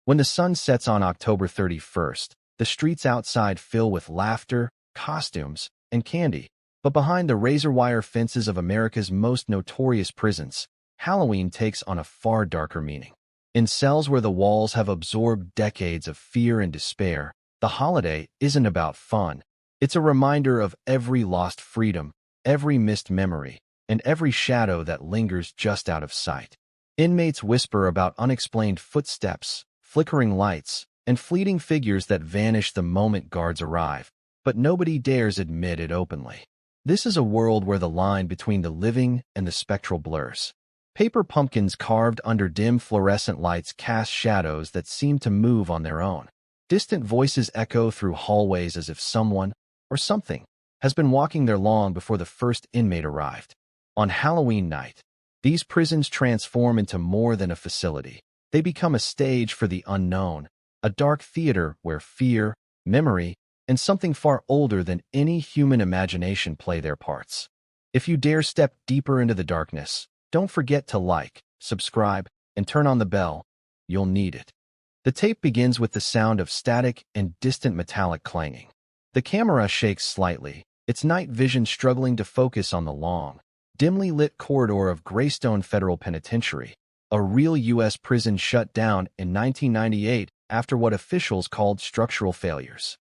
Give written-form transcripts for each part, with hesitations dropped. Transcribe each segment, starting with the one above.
When the sun sets on October 31st, the streets outside fill with laughter, costumes, and candy. But behind the razor-wire fences of America's most notorious prisons, Halloween takes on a far darker meaning. In cells where the walls have absorbed decades of fear and despair, the holiday isn't about fun. It's a reminder of every lost freedom, every missed memory, and every shadow that lingers just out of sight. Inmates whisper about unexplained footsteps, flickering lights, and fleeting figures that vanish the moment guards arrive, but nobody dares admit it openly. This is a world where the line between the living and the spectral blurs. Paper pumpkins carved under dim fluorescent lights cast shadows that seem to move on their own. Distant voices echo through hallways as if someone, or something, has been walking there long before the first inmate arrived. On Halloween night, these prisons transform into more than a facility. They become a stage for the unknown, a dark theater where fear, memory, and something far older than any human imagination play their parts. If you dare step deeper into the darkness, don't forget to like, subscribe, and turn on the bell. You'll need it. The tape begins with the sound of static and distant metallic clanging. The camera shakes slightly, its night vision struggling to focus on the long, dimly lit corridor of Greystone Federal Penitentiary, a real U.S. prison shut down in 1998 after what officials called structural failures.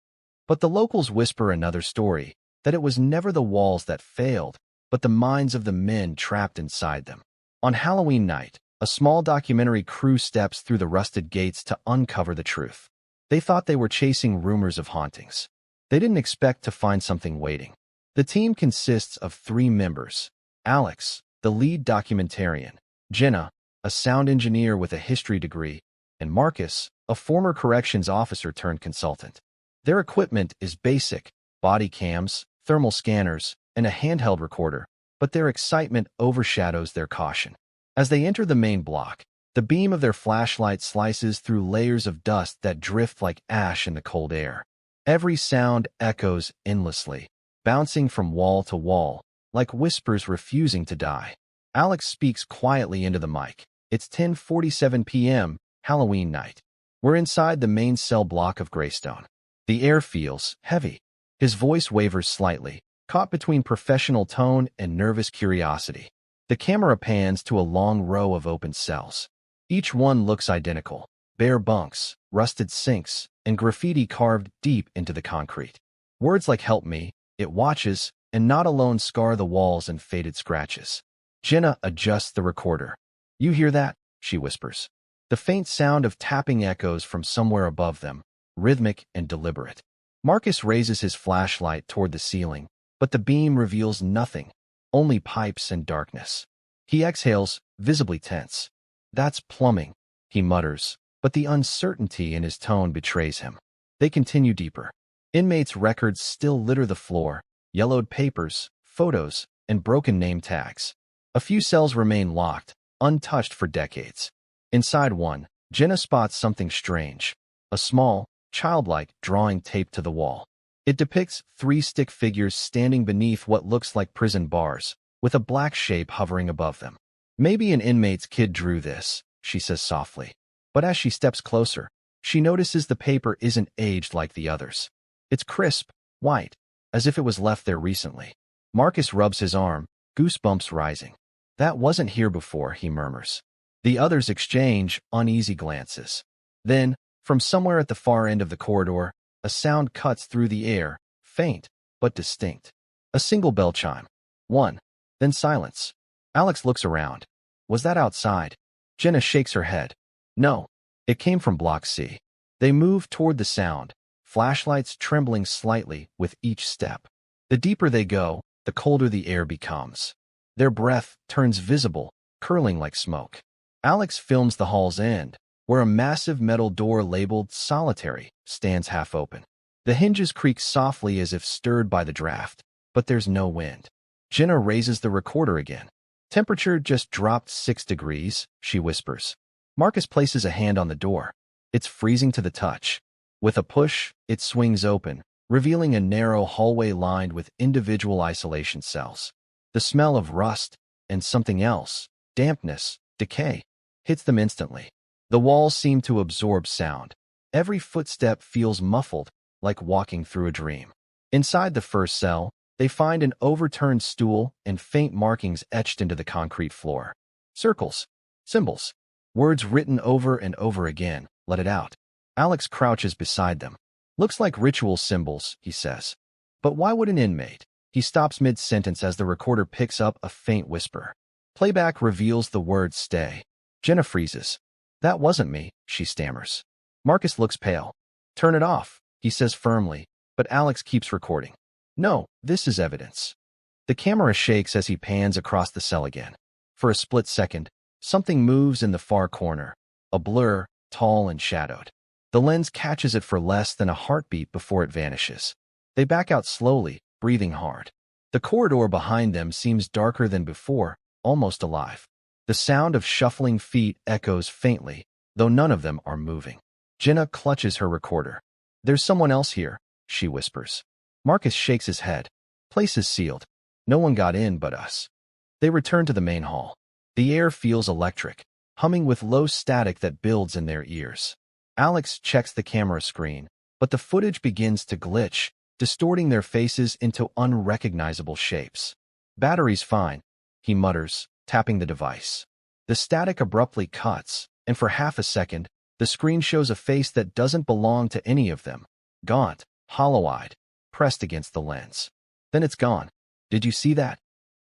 But the locals whisper another story, that it was never the walls that failed, but the minds of the men trapped inside them. On Halloween night, a small documentary crew steps through the rusted gates to uncover the truth. They thought they were chasing rumors of hauntings. They didn't expect to find something waiting. The team consists of 3 members: Alex, the lead documentarian; Jenna, a sound engineer with a history degree; and Marcus, a former corrections officer turned consultant. Their equipment is basic: body cams, thermal scanners, and a handheld recorder, but their excitement overshadows their caution. As they enter the main block, the beam of their flashlight slices through layers of dust that drift like ash in the cold air. Every sound echoes endlessly, bouncing from wall to wall, like whispers refusing to die. Alex speaks quietly into the mic. It's 10:47 p.m., Halloween night. We're inside the main cell block of Greystone. The air feels heavy. His voice wavers slightly, caught between professional tone and nervous curiosity. The camera pans to a long row of open cells. Each one looks identical: bare bunks, rusted sinks, and graffiti carved deep into the concrete. Words like "help me," "it watches," and "not alone" scar the walls in faded scratches. Jenna adjusts the recorder. "You hear that?" she whispers. The faint sound of tapping echoes from somewhere above them, rhythmic and deliberate. Marcus raises his flashlight toward the ceiling, but the beam reveals nothing, only pipes and darkness. He exhales, visibly tense. "That's plumbing," he mutters, but the uncertainty in his tone betrays him. They continue deeper. Inmates' records still litter the floor: yellowed papers, photos, and broken name tags. A few cells remain locked, untouched for decades. Inside one, Jenna spots something strange: a small, childlike drawing taped to the wall. It depicts 3 stick figures standing beneath what looks like prison bars, with a black shape hovering above them. "Maybe an inmate's kid drew this," she says softly. But as she steps closer, she notices the paper isn't aged like the others. It's crisp, white, as if it was left there recently. Marcus rubs his arm, goosebumps rising. "That wasn't here before," he murmurs. The others exchange uneasy glances. Then, from somewhere at the far end of the corridor, a sound cuts through the air, faint, but distinct. A single bell chime. 1. Then silence. Alex looks around. Was that outside? Jenna shakes her head. No. It came from Block C. They move toward the sound, flashlights trembling slightly with each step. The deeper they go, the colder the air becomes. Their breath turns visible, curling like smoke. Alex films the hall's end, where a massive metal door labeled "Solitary" stands half open. The hinges creak softly as if stirred by the draft, but there's no wind. Jenna raises the recorder again. "Temperature just dropped 6 degrees, she whispers. Marcus places a hand on the door. It's freezing to the touch. With a push, it swings open, revealing a narrow hallway lined with individual isolation cells. The smell of rust and something else, dampness, decay, hits them instantly. The walls seem to absorb sound. Every footstep feels muffled, like walking through a dream. Inside the first cell, they find an overturned stool and faint markings etched into the concrete floor. Circles. Symbols. Words written over and over again. Let it out. Alex crouches beside them. Looks like ritual symbols, he says. But why would an inmate? He stops mid-sentence as the recorder picks up a faint whisper. Playback reveals the word stay. Jenna freezes. That wasn't me, she stammers. Marcus looks pale. Turn it off, he says firmly, but Alex keeps recording. No, this is evidence. The camera shakes as he pans across the cell again. For a split second, something moves in the far corner. A blur, tall and shadowed. The lens catches it for less than a heartbeat before it vanishes. They back out slowly, breathing hard. The corridor behind them seems darker than before, almost alive. The sound of shuffling feet echoes faintly, though none of them are moving. Jenna clutches her recorder. There's someone else here, she whispers. Marcus shakes his head. Place is sealed. No one got in but us. They return to the main hall. The air feels electric, humming with low static that builds in their ears. Alex checks the camera screen, but the footage begins to glitch, distorting their faces into unrecognizable shapes. Battery's fine, he mutters, tapping the device. The static abruptly cuts, and for half a second, the screen shows a face that doesn't belong to any of them. Gaunt, hollow-eyed, pressed against the lens. Then it's gone. Did you see that?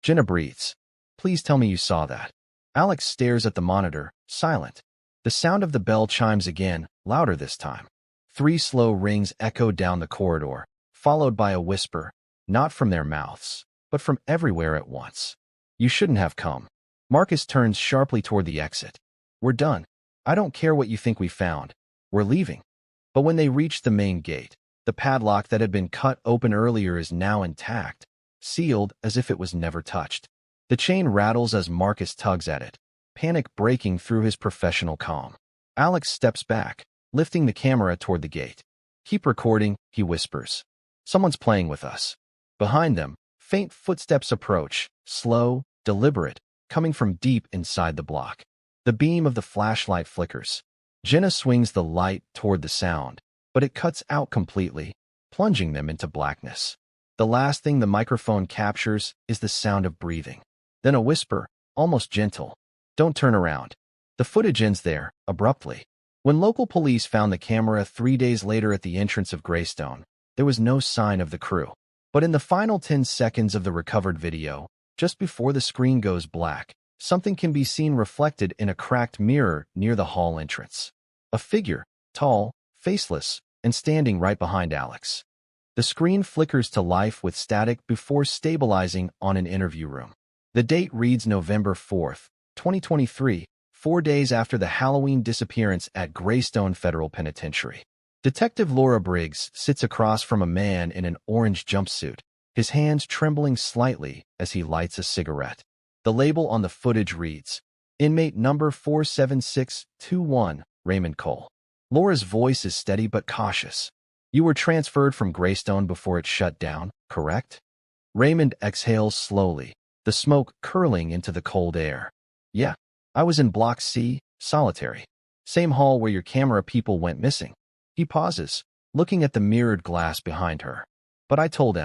Jenna breathes. Please tell me you saw that. Alex stares at the monitor, silent. The sound of the bell chimes again, louder this time. 3 slow rings echo down the corridor, followed by a whisper, not from their mouths, but from everywhere at once. You shouldn't have come. Marcus turns sharply toward the exit. We're done. I don't care what you think we found. We're leaving. But when they reach the main gate, the padlock that had been cut open earlier is now intact, sealed as if it was never touched. The chain rattles as Marcus tugs at it, panic breaking through his professional calm. Alex steps back, lifting the camera toward the gate. Keep recording, he whispers. Someone's playing with us. Behind them, faint footsteps approach, slow, deliberate, coming from deep inside the block. The beam of the flashlight flickers. Jenna swings the light toward the sound, but it cuts out completely, plunging them into blackness. The last thing the microphone captures is the sound of breathing. Then a whisper, almost gentle. Don't turn around. The footage ends there, abruptly. When local police found the camera 3 days later at the entrance of Greystone, there was no sign of the crew. But in the final 10 seconds of the recovered video, just before the screen goes black, something can be seen reflected in a cracked mirror near the hall entrance. A figure, tall, faceless, and standing right behind Alex. The screen flickers to life with static before stabilizing on an interview room. The date reads November 4th, 2023, 4 days after the Halloween disappearance at Greystone Federal Penitentiary. Detective Laura Briggs sits across from a man in an orange jumpsuit, his hands trembling slightly as he lights a cigarette. The label on the footage reads, Inmate number 47621, Raymond Cole. Laura's voice is steady but cautious. You were transferred from Greystone before it shut down, correct? Raymond exhales slowly, the smoke curling into the cold air. Yeah, I was in Block C, solitary. Same hall where your camera people went missing. He pauses, looking at the mirrored glass behind her. But I told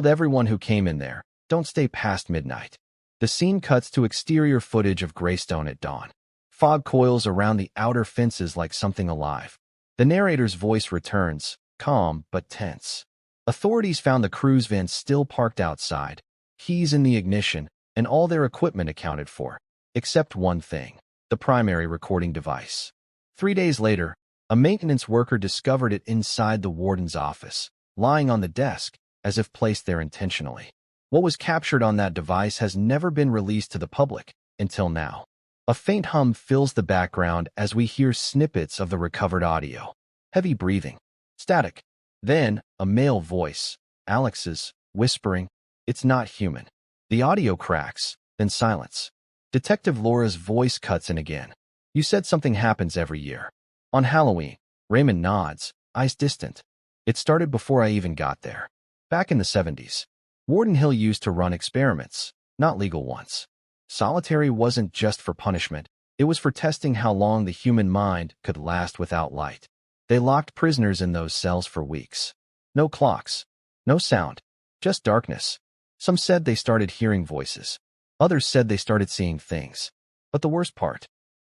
everyone who came in there, don't stay past midnight. The scene cuts to exterior footage of Greystone at dawn. Fog coils around the outer fences like something alive. The narrator's voice returns, calm but tense. Authorities found the cruise van still parked outside, keys in the ignition, and all their equipment accounted for, except one thing, the primary recording device. 3 days later, a maintenance worker discovered it inside the warden's office, lying on the desk, as if placed there intentionally. What was captured on that device has never been released to the public, until now. A faint hum fills the background as we hear snippets of the recovered audio. Heavy breathing. Static. Then, a male voice, Alex's, whispering, "It's not human." The audio cracks, then silence. Detective Laura's voice cuts in again. You said something happens every year. On Halloween. Raymond nods, eyes distant. It started before I even got there. Back in the 70s. Warden Hill used to run experiments, not legal ones. Solitary wasn't just for punishment, It was for testing how long the human mind could last without light. They locked prisoners in those cells for weeks. No clocks, no sound, just darkness. Some said they started hearing voices. Others said they started seeing things. But the worst part,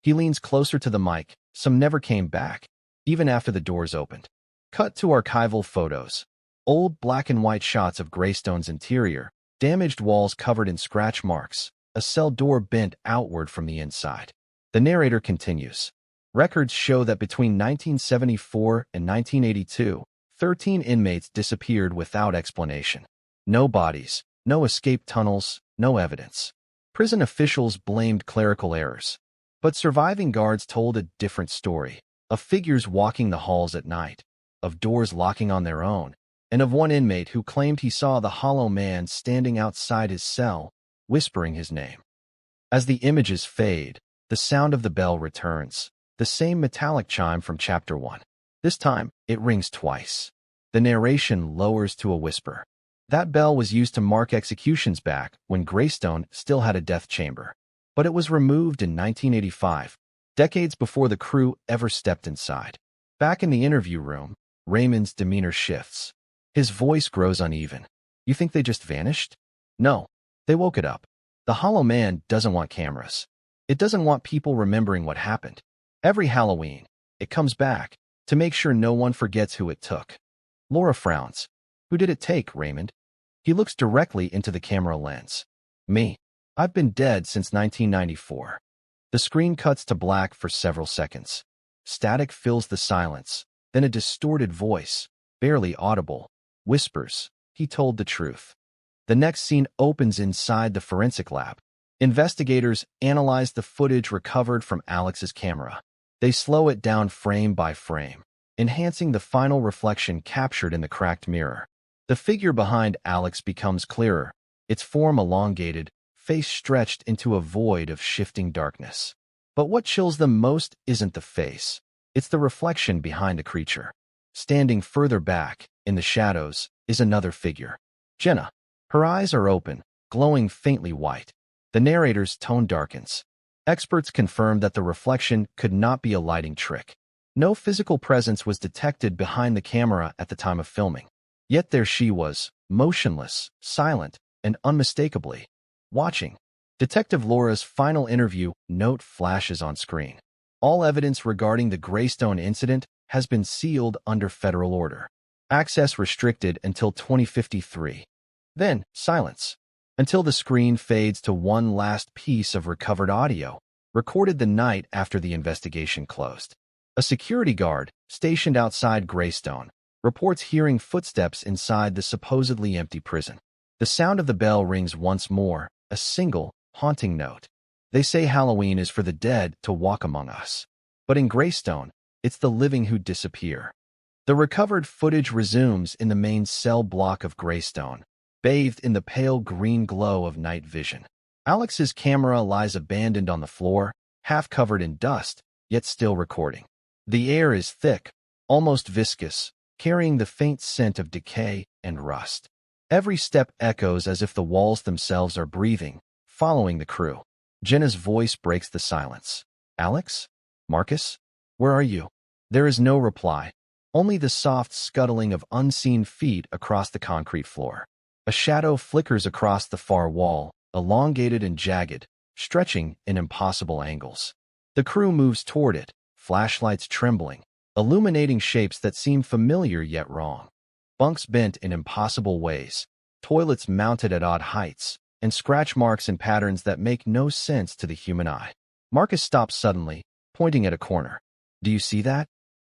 he leans closer to the mic, some never came back, even after the doors opened. Cut to archival photos. Old black and white shots of Greystone's interior, damaged walls covered in scratch marks, a cell door bent outward from the inside. The narrator continues. Records show that between 1974 and 1982, 13 inmates disappeared without explanation. No bodies, no escape tunnels, no evidence. Prison officials blamed clerical errors. But surviving guards told a different story, of figures walking the halls at night, of doors locking on their own, and of one inmate who claimed he saw the hollow man standing outside his cell, whispering his name. As the images fade, the sound of the bell returns, the same metallic chime from Chapter 1. This time, it rings twice. The narration lowers to a whisper. That bell was used to mark executions back when Greystone still had a death chamber. But it was removed in 1985, decades before the crew ever stepped inside. Back in the interview room, Raymond's demeanor shifts. His voice grows uneven. You think they just vanished? No, they woke it up. The Hollow Man doesn't want cameras. It doesn't want people remembering what happened. Every Halloween, it comes back to make sure no one forgets who it took. Laura frowns. Who did it take, Raymond? He looks directly into the camera lens. Me. I've been dead since 1994. The screen cuts to black for several seconds. Static fills the silence, then a distorted voice, barely audible, whispers, he told the truth. The next scene opens inside the forensic lab. Investigators analyze the footage recovered from Alex's camera. They slow it down frame by frame, enhancing the final reflection captured in the cracked mirror. The figure behind Alex becomes clearer, its form elongated, face stretched into a void of shifting darkness. But what chills them most isn't the face. It's the reflection behind the creature. Standing further back, in the shadows, is another figure. Jenna. Her eyes are open, glowing faintly white. The narrator's tone darkens. Experts confirm that the reflection could not be a lighting trick. No physical presence was detected behind the camera at the time of filming. Yet there she was, motionless, silent, and unmistakably watching. Detective Laura's final interview note flashes on screen. All evidence regarding the Greystone incident has been sealed under federal order. Access restricted until 2053. Then, silence. Until the screen fades to one last piece of recovered audio, recorded the night after the investigation closed. A security guard, stationed outside Greystone, reports hearing footsteps inside the supposedly empty prison. The sound of the bell rings once more, a single, haunting note. They say Halloween is for the dead to walk among us. But in Greystone, it's the living who disappear. The recovered footage resumes in the main cell block of Greystone, bathed in the pale green glow of night vision. Alex's camera lies abandoned on the floor, half covered in dust, yet still recording. The air is thick, almost viscous, carrying the faint scent of decay and rust. Every step echoes as if the walls themselves are breathing, following the crew. Jenna's voice breaks the silence. Alex? Marcus? Where are you? There is no reply, only the soft scuttling of unseen feet across the concrete floor. A shadow flickers across the far wall, elongated and jagged, stretching in impossible angles. The crew moves toward it, flashlights trembling, illuminating shapes that seem familiar yet wrong. Bunks bent in impossible ways, toilets mounted at odd heights, and scratch marks in patterns that make no sense to the human eye. Marcus stops suddenly, pointing at a corner. Do you see that?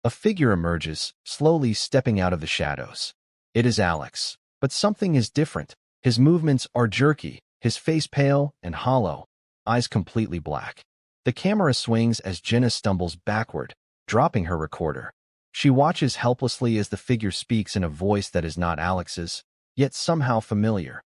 A figure emerges, slowly stepping out of the shadows. It is Alex, but something is different. His movements are jerky, his face pale and hollow, eyes completely black. The camera swings as Jenna stumbles backward, dropping her recorder. She watches helplessly as the figure speaks in a voice that is not Alex's, yet somehow familiar.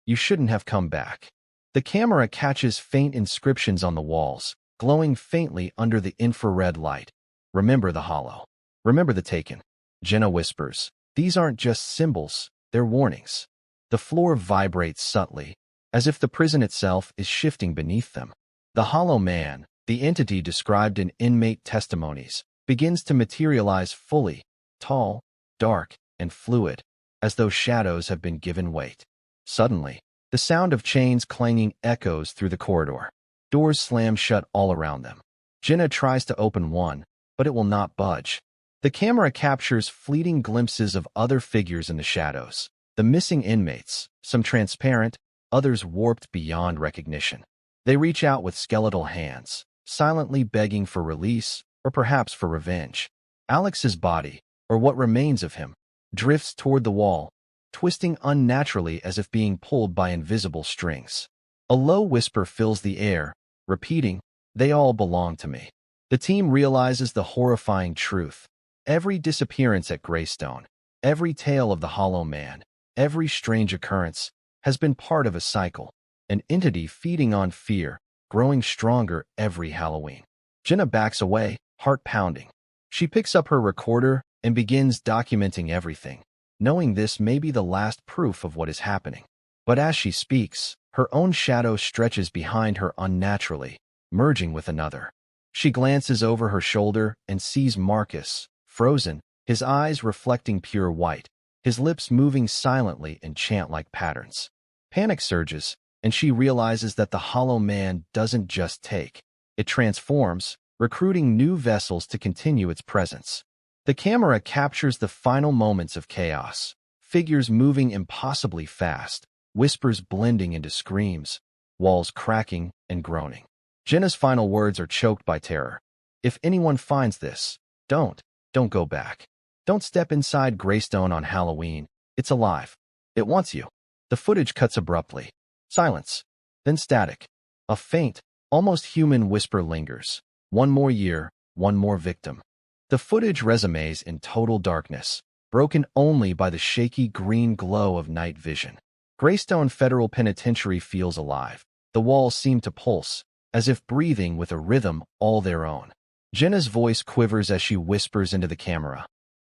You shouldn't have come back. The camera catches faint inscriptions on the walls, glowing faintly under the infrared light. Remember the hollow. Remember the taken. Jenna whispers. These aren't just symbols, they're warnings. The floor vibrates subtly, as if the prison itself is shifting beneath them. The hollow man, The entity described in inmate testimonies begins to materialize fully, tall, dark, and fluid, as though shadows have been given weight. Suddenly, the sound of chains clanging echoes through the corridor. Doors slam shut all around them. Jenna tries to open one, but it will not budge. The camera captures fleeting glimpses of other figures in the shadows. The missing inmates, some transparent, others warped beyond recognition. They reach out with skeletal hands, silently begging for release or perhaps for revenge. Alex's body, or what remains of him, drifts toward the wall, twisting unnaturally as if being pulled by invisible strings. A low whisper fills the air, repeating, "They all belong to me." The team realizes the horrifying truth. Every disappearance at Greystone, every tale of the Hollow Man, every strange occurrence has been part of a cycle, an entity feeding on fear, growing stronger every Halloween. Jenna backs away, heart pounding. She picks up her recorder and begins documenting everything, knowing this may be the last proof of what is happening. But as she speaks, her own shadow stretches behind her unnaturally, merging with another. She glances over her shoulder and sees Marcus, frozen, his eyes reflecting pure white, his lips moving silently in chant-like patterns. Panic surges, and she realizes that the Hollow Man doesn't just take. It transforms, recruiting new vessels to continue its presence. The camera captures the final moments of chaos, figures moving impossibly fast, whispers blending into screams, walls cracking and groaning. Jenna's final words are choked by terror. If anyone finds this, don't go back. Don't step inside Greystone on Halloween. It's alive. It wants you. The footage cuts abruptly. Silence. Then static. A faint, almost human whisper lingers. One more year, one more victim. The footage resumes in total darkness, broken only by the shaky green glow of night vision. Greystone Federal Penitentiary feels alive. The walls seem to pulse, as if breathing with a rhythm all their own. Jenna's voice quivers as she whispers into the camera.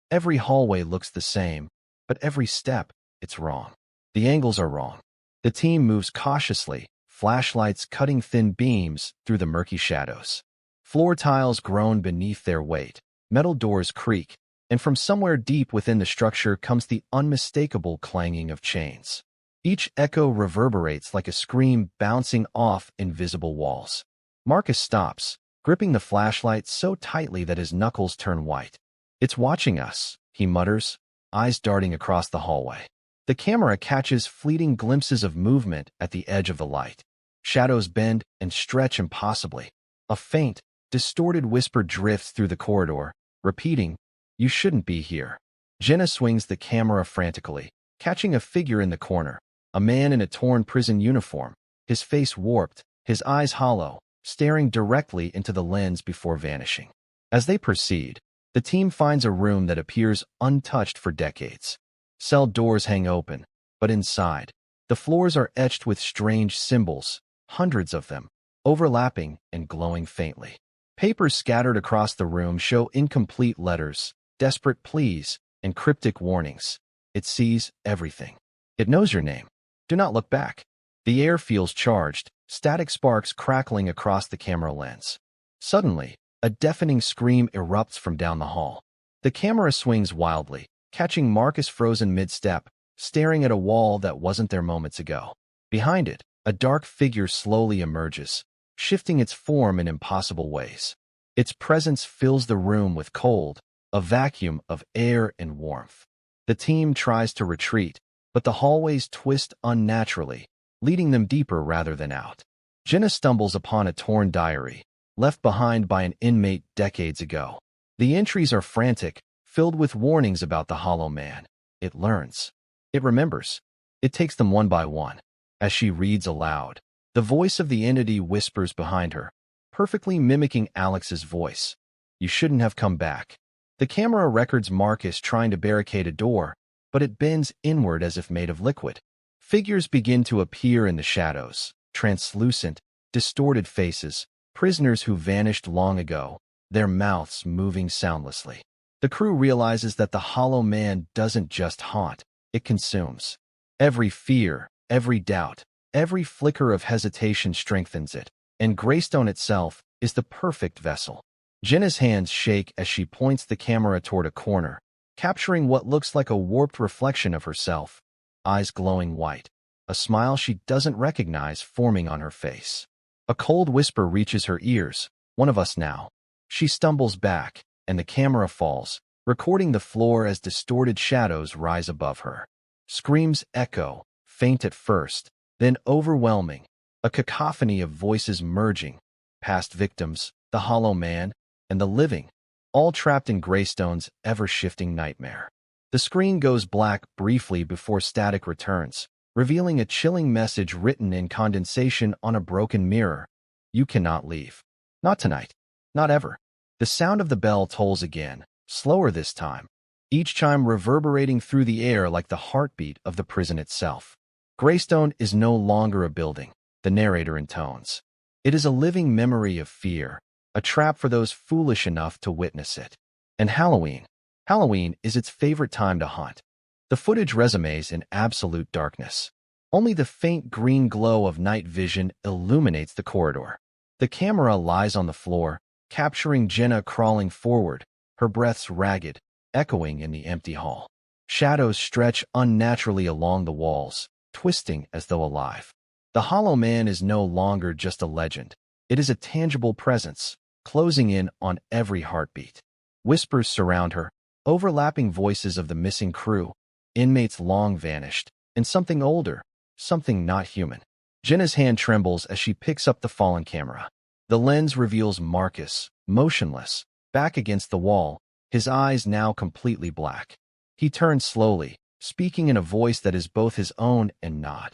Every hallway looks the same, but every step, it's wrong. The angles are wrong. The team moves cautiously, flashlights cutting thin beams through the murky shadows. Floor tiles groan beneath their weight, metal doors creak, and from somewhere deep within the structure comes the unmistakable clanging of chains. Each echo reverberates like a scream bouncing off invisible walls. Marcus stops, gripping the flashlight so tightly that his knuckles turn white. "It's watching us," he mutters, eyes darting across the hallway. The camera catches fleeting glimpses of movement at the edge of the light. Shadows bend and stretch impossibly. A faint, distorted whisper drifts through the corridor, repeating, "You shouldn't be here." Jenna swings the camera frantically, catching a figure in the corner, a man in a torn prison uniform, his face warped, his eyes hollow, staring directly into the lens before vanishing. As they proceed, the team finds a room that appears untouched for decades. Cell doors hang open, but inside, the floors are etched with strange symbols, hundreds of them, overlapping and glowing faintly. Papers scattered across the room show incomplete letters, desperate pleas, and cryptic warnings. It sees everything. It knows your name. Do not look back. The air feels charged, static sparks crackling across the camera lens. Suddenly, a deafening scream erupts from down the hall. The camera swings wildly, catching Marcus frozen mid-step, staring at a wall that wasn't there moments ago. Behind it, a dark figure slowly emerges, shifting its form in impossible ways. Its presence fills the room with cold, a vacuum of air and warmth. The team tries to retreat, but the hallways twist unnaturally, leading them deeper rather than out. Jenna stumbles upon a torn diary, left behind by an inmate decades ago. The entries are frantic, filled with warnings about the Hollow Man. It learns. It remembers. It takes them one by one. As she reads aloud, the voice of the entity whispers behind her, perfectly mimicking Alex's voice. "You shouldn't have come back." The camera records Marcus trying to barricade a door, but it bends inward as if made of liquid. Figures begin to appear in the shadows, translucent, distorted faces, prisoners who vanished long ago, their mouths moving soundlessly. The crew realizes that the Hollow Man doesn't just haunt, it consumes. Every fear, every doubt, every flicker of hesitation strengthens it, and Greystone itself, is the perfect vessel. Jenna's hands shake as she points the camera toward a corner, capturing what looks like a warped reflection of herself, eyes glowing white, a smile she doesn't recognize forming on her face. A cold whisper reaches her ears, "One of us now." She stumbles back, and the camera falls, recording the floor as distorted shadows rise above her. Screams echo, faint at first, then overwhelming, a cacophony of voices merging, past victims, the hollow man, and the living, all trapped in Greystone's ever-shifting nightmare. The screen goes black briefly before static returns, revealing a chilling message written in condensation on a broken mirror. "You cannot leave. Not tonight. Not ever." The sound of the bell tolls again, slower this time, each chime reverberating through the air like the heartbeat of the prison itself. Greystone is no longer a building, the narrator intones. It is a living memory of fear, a trap for those foolish enough to witness it. And Halloween. Halloween is its favorite time to haunt. The footage resumes in absolute darkness. Only the faint green glow of night vision illuminates the corridor. The camera lies on the floor, capturing Jenna crawling forward, her breaths ragged, echoing in the empty hall. Shadows stretch unnaturally along the walls, twisting as though alive. The hollow man is no longer just a legend. It is a tangible presence, closing in on every heartbeat. Whispers surround her, overlapping voices of the missing crew, inmates long vanished, and something older, something not human. Jenna's hand trembles as she picks up the fallen camera. The lens reveals Marcus, motionless, back against the wall, his eyes now completely black. He turns slowly, speaking in a voice that is both his own and not.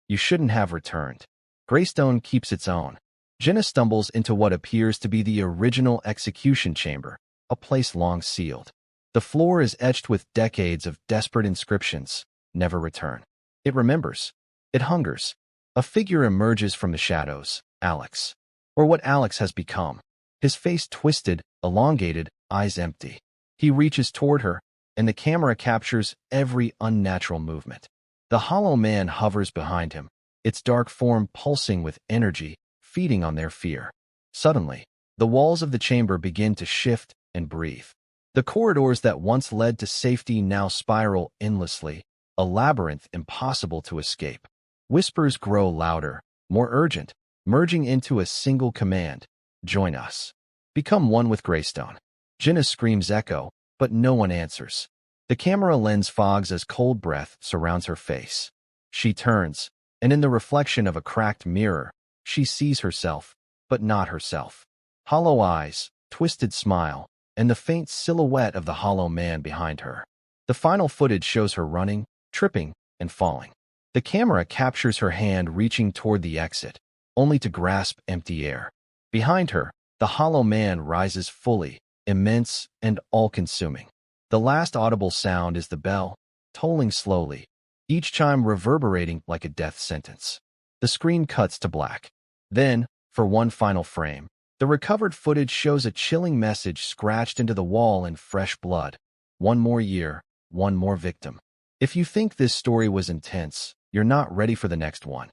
"You shouldn't have returned." Greystone keeps its own. Jenna stumbles into what appears to be the original execution chamber, a place long sealed. The floor is etched with decades of desperate inscriptions, "Never return." It remembers. It hungers. A figure emerges from the shadows, Alex. Or what Alex has become. His face twisted, elongated, eyes empty. He reaches toward her, and the camera captures every unnatural movement. The hollow man hovers behind him, its dark form pulsing with energy, feeding on their fear. Suddenly, the walls of the chamber begin to shift and breathe. The corridors that once led to safety now spiral endlessly, a labyrinth impossible to escape. Whispers grow louder, more urgent, merging into a single command: "Join us. Become one with Greystone." Jenna's screams echo, but no one answers. The camera lens fogs as cold breath surrounds her face. She turns, and in the reflection of a cracked mirror, she sees herself, but not herself. Hollow eyes, twisted smile, and the faint silhouette of the hollow man behind her. The final footage shows her running, tripping, and falling. The camera captures her hand reaching toward the exit, only to grasp empty air. Behind her, the hollow man rises fully, immense and all-consuming. The last audible sound is the bell, tolling slowly, each chime reverberating like a death sentence. The screen cuts to black. Then, for one final frame, the recovered footage shows a chilling message scratched into the wall in fresh blood. "One more year, one more victim." If you think this story was intense, you're not ready for the next one.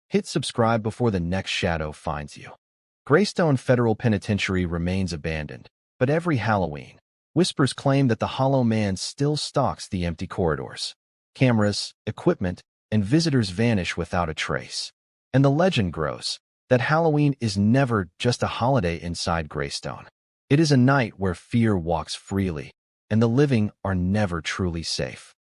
Hit subscribe before the next shadow finds you. Greystone Federal Penitentiary remains abandoned, but every Halloween, whispers claim that the hollow man still stalks the empty corridors. Cameras, equipment, and visitors vanish without a trace. And the legend grows that Halloween is never just a holiday inside Greystone. It is a night where fear walks freely, and the living are never truly safe.